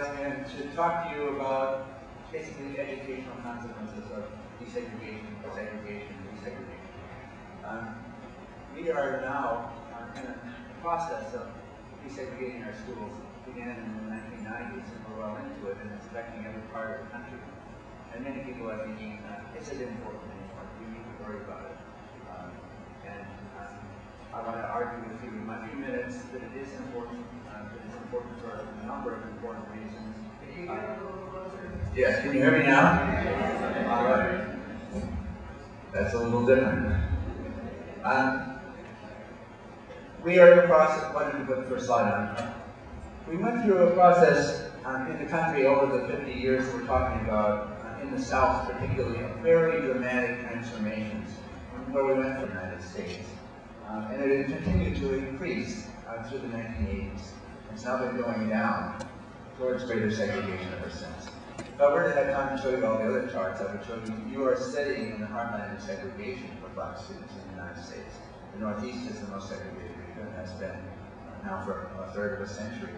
And to talk to you about basically educational consequences of desegregation, segregation, desegregation. We are now in a process of desegregating our schools. It began in the 1990s and we're well into it, and it's affecting every part of the country. And many people are thinking, is it important anymore? Do we need to worry about it? I want to argue with you in my few minutes that it is important. It is important for a number of important reasons. Can you hear me a little closer? Yes, can you hear me now? All right. That's a little different. We are in the process, what did we put the first slide on? We went through a process in the country over the 50 years we're talking about, in the South particularly, of very dramatic transformations from where we went to the United States. And it continued to increase through the 1980s. It's now been going down towards greater segregation ever since. If I were to have time to show you all the other charts, I would show you, you are sitting in the heartland of segregation for black students in the United States. The Northeast is the most segregated region, and has been now for a third of a century,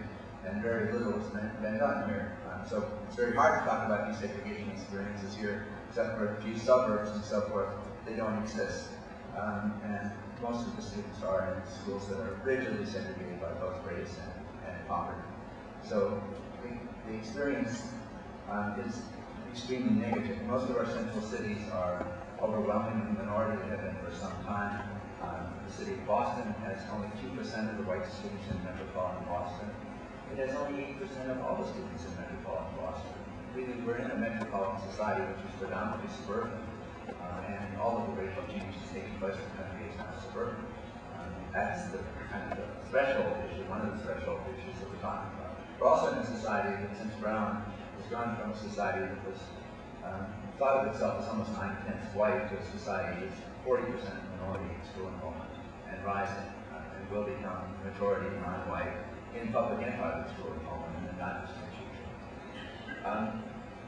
and very little has been done here. So it's very hard to talk about desegregation experiences here, except for a few suburbs and so forth. They don't exist. And most of the students are in schools that are rigidly segregated by both race and poverty. So the experience is extremely negative. Most of our central cities are overwhelmingly minority, have been for some time. The city of Boston has only 2% of the white students in metropolitan Boston. It has only 8% of all the students in metropolitan Boston. Really, we're in a metropolitan society which is predominantly suburban. And all of the racial changes taking place in the country is now suburban. That's the kind of the threshold issue, one of the threshold issues that we're talking about. We're also in a society that, since Brown has gone from a society that was thought of itself as almost 9/10 white to a society that's 40% minority in school enrollment and rising, and will become majority non-white in public and private school enrollment in the non-distinct future.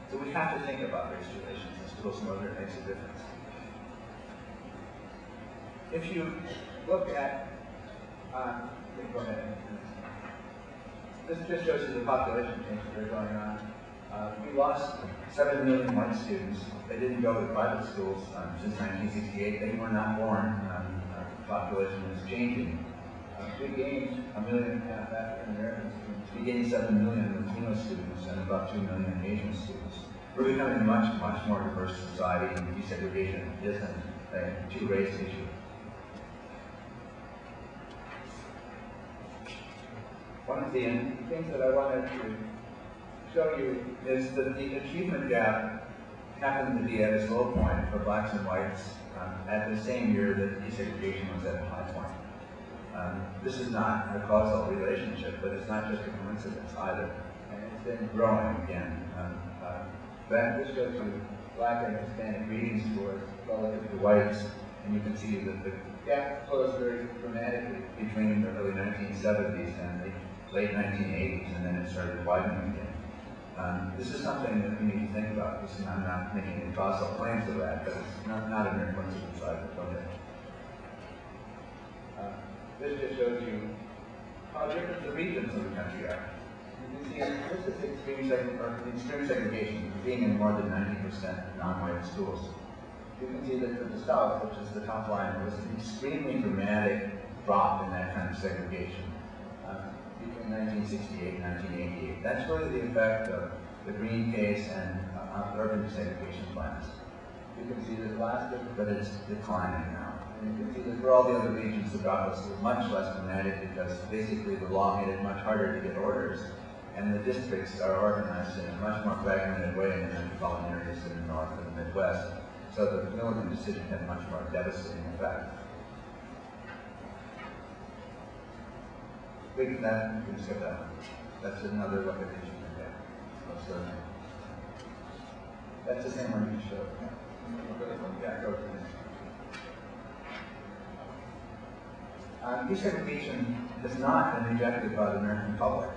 So we have to think about race relations in schools and whether it makes a difference. If you look at, go ahead. This just shows you the population changes that are going on. We lost 7 million white students. They didn't go to private schools since 1968. They were not born. The population is changing. We gained 1.5 million African American students. We gained 7 million Latino students and about 2 million Asian students. We're becoming a much, much more diverse society, and desegregation isn't a two-race issue. One of the things that I wanted to show you is that the achievement gap happened to be at its low point for blacks and whites at the same year that desegregation was at a high point. This is not a causal relationship, but it's not just a coincidence either. And it's been growing again. This shows you black and Hispanic reading scores relative to whites, and you can see that the gap closed very dramatically between the early 1970s and the late 1980s, and then it started widening again. This is something that we need to think about. I'm not making any causal claims to that, but it's not a mere coincidence either. Go ahead. This just shows you how different the regions of the country are. You can see this is extreme segregation, being in more than 90% non-white schools. You can see that for the South, which is the top line, there was an extremely dramatic drop in that kind of segregation between 1968 and 1988. That's really the effect of the Green case and urban desegregation plans. You can see that it lasted, but it's declining now. And you can see that for all the other regions, the drop was much less dramatic because basically the law made it much harder to get orders, and the districts are organized in a much more fragmented way in the metropolitan areas in the North and the Midwest. So the Milligan decision had much more devastating effect. You can skip that one. That's another look at the achievement gap. That's the same one you showed. Yeah, go to the next one. Desegregation has not been rejected by the American public.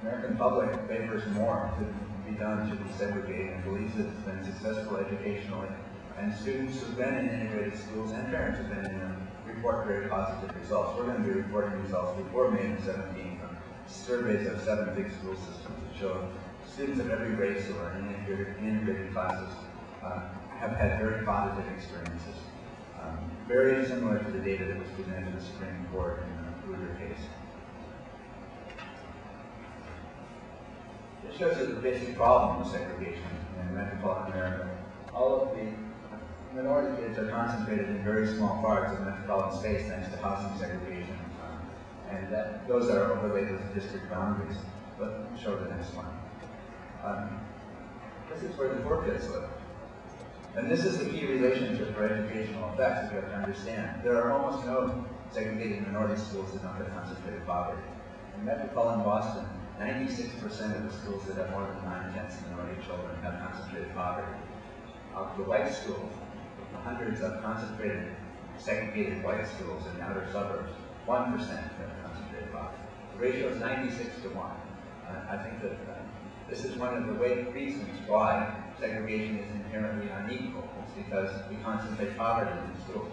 The American public favors more to be done to desegregate and believes that it's been successful educationally. And students who've been in integrated schools and parents who've been in them report very positive results. We're going to be reporting results before May 17 from surveys of 7 big school systems that show students of every race who are in integrated classes have had very positive experiences. Very similar to the data that was presented to the Supreme Court in the Ruger case. It shows you the basic problem of segregation in metropolitan America. All of the minority kids are concentrated in very small parts of metropolitan space thanks to housing segregation. And those are overlaid with district boundaries. But show the next one. This is where the poor kids live. And this is the key relationship for educational effects that you have to understand. There are almost no segregated minority schools that don't have concentrated poverty. In metropolitan Boston, 96% of the schools that have more than 9/10 minority children have concentrated poverty. Of the white schools, the hundreds of concentrated segregated white schools in the outer suburbs, 1% have concentrated poverty. The ratio is 96 to 1. I think that this is one of the reasons why segregation is inherently unequal. It's because we concentrate poverty in schools.